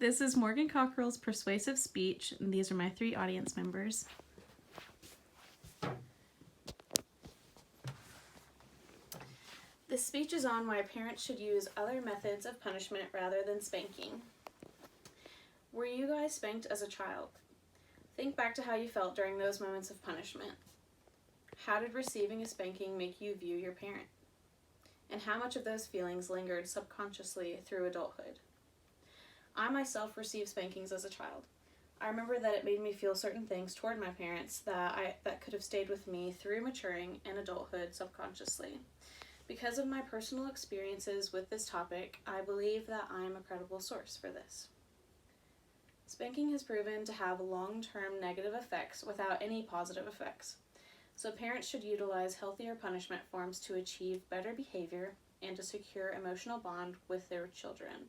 This is Morgan Cockrell's Persuasive Speech, and these are my 3 audience members. This speech is on why parents should use other methods of punishment rather than spanking. Were you guys spanked as a child? Think back to how you felt during those moments of punishment. How did receiving a spanking make you view your parent? And how much of those feelings lingered subconsciously through adulthood? I myself received spankings as a child. I remember that it made me feel certain things toward my parents that could have stayed with me through maturing and adulthood subconsciously. Because of my personal experiences with this topic, I believe that I am a credible source for this. Spanking has proven to have long-term negative effects without any positive effects. So parents should utilize healthier punishment forms to achieve better behavior and to secure emotional bond with their children.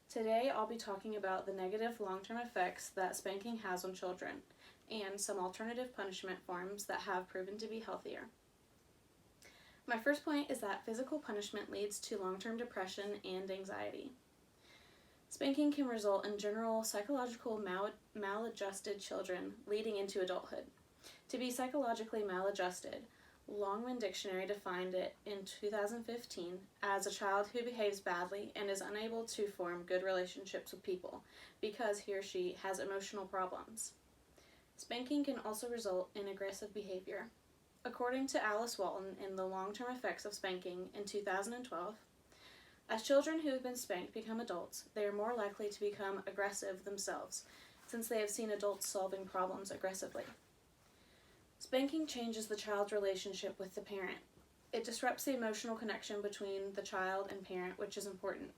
Today, I'll be talking about the negative long-term effects that spanking has on children and some alternative punishment forms that have proven to be healthier. My first point is that physical punishment leads to long-term depression and anxiety. Spanking can result in general psychological maladjusted children leading into adulthood. To be psychologically maladjusted, Longman Dictionary defined it in 2015 as a child who behaves badly and is unable to form good relationships with people because he or she has emotional problems. Spanking can also result in aggressive behavior. According to Alice Walton in The Long-Term Effects of Spanking in 2012, as children who have been spanked become adults, they are more likely to become aggressive themselves since they have seen adults solving problems aggressively. Spanking changes the child's relationship with the parent. It disrupts the emotional connection between the child and parent, which is important.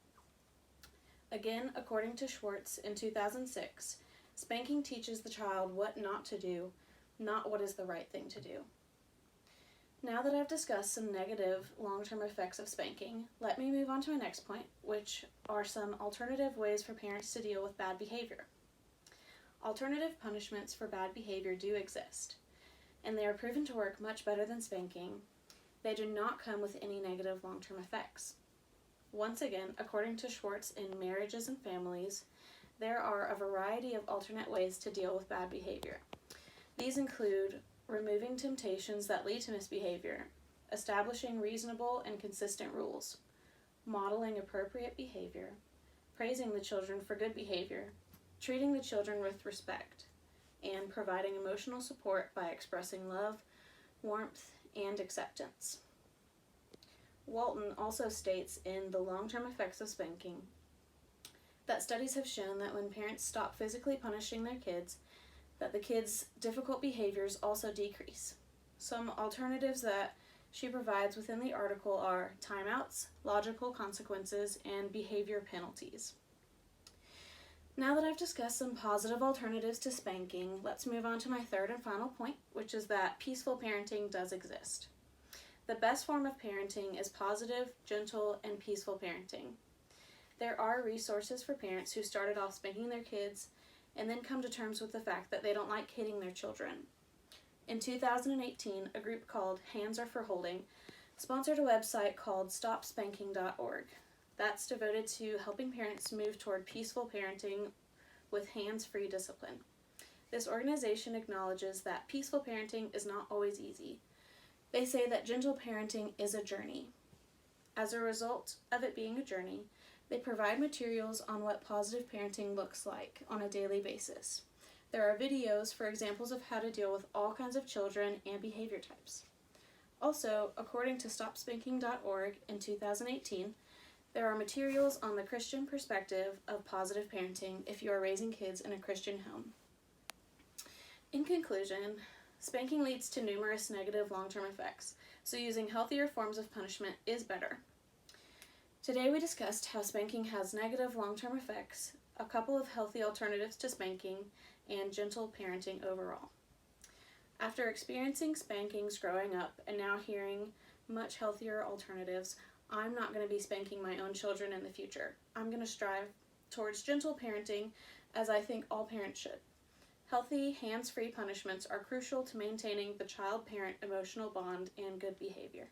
Again, according to Schwartz in 2006, spanking teaches the child what not to do, not what is the right thing to do. Now that I've discussed some negative long-term effects of spanking, let me move on to my next point, which are some alternative ways for parents to deal with bad behavior. Alternative punishments for bad behavior do exist, and they are proven to work much better than spanking. They do not come with any negative long-term effects. Once again, according to Schwartz in Marriages and Families, there are a variety of alternate ways to deal with bad behavior. These include removing temptations that lead to misbehavior, establishing reasonable and consistent rules, modeling appropriate behavior, praising the children for good behavior, treating the children with respect, and providing emotional support by expressing love, warmth, and acceptance. Walton also states in The Long-Term Effects of Spanking that studies have shown that when parents stop physically punishing their kids, that the kids' difficult behaviors also decrease. Some alternatives that she provides within the article are timeouts, logical consequences, and behavior penalties. Now that I've discussed some positive alternatives to spanking, let's move on to my third and final point, which is that peaceful parenting does exist. The best form of parenting is positive, gentle, and peaceful parenting. There are resources for parents who started off spanking their kids and then come to terms with the fact that they don't like hitting their children. In 2018, a group called Hands Are for Holding sponsored a website called StopSpanking.org. That's devoted to helping parents move toward peaceful parenting with hands-free discipline. This organization acknowledges that peaceful parenting is not always easy. They say that gentle parenting is a journey. As a result of it being a journey, they provide materials on what positive parenting looks like on a daily basis. There are videos for examples of how to deal with all kinds of children and behavior types. Also, according to StopSpanking.org in 2018, there are materials on the Christian perspective of positive parenting if you are raising kids in a Christian home. In conclusion, spanking leads to numerous negative long-term effects, so using healthier forms of punishment is better. Today we discussed how spanking has negative long-term effects, a couple of healthy alternatives to spanking, and gentle parenting overall. After experiencing spankings growing up and now hearing much healthier alternatives, I'm not going to be spanking my own children in the future. I'm going to strive towards gentle parenting, as I think all parents should. Healthy, hands-free punishments are crucial to maintaining the child-parent emotional bond and good behavior.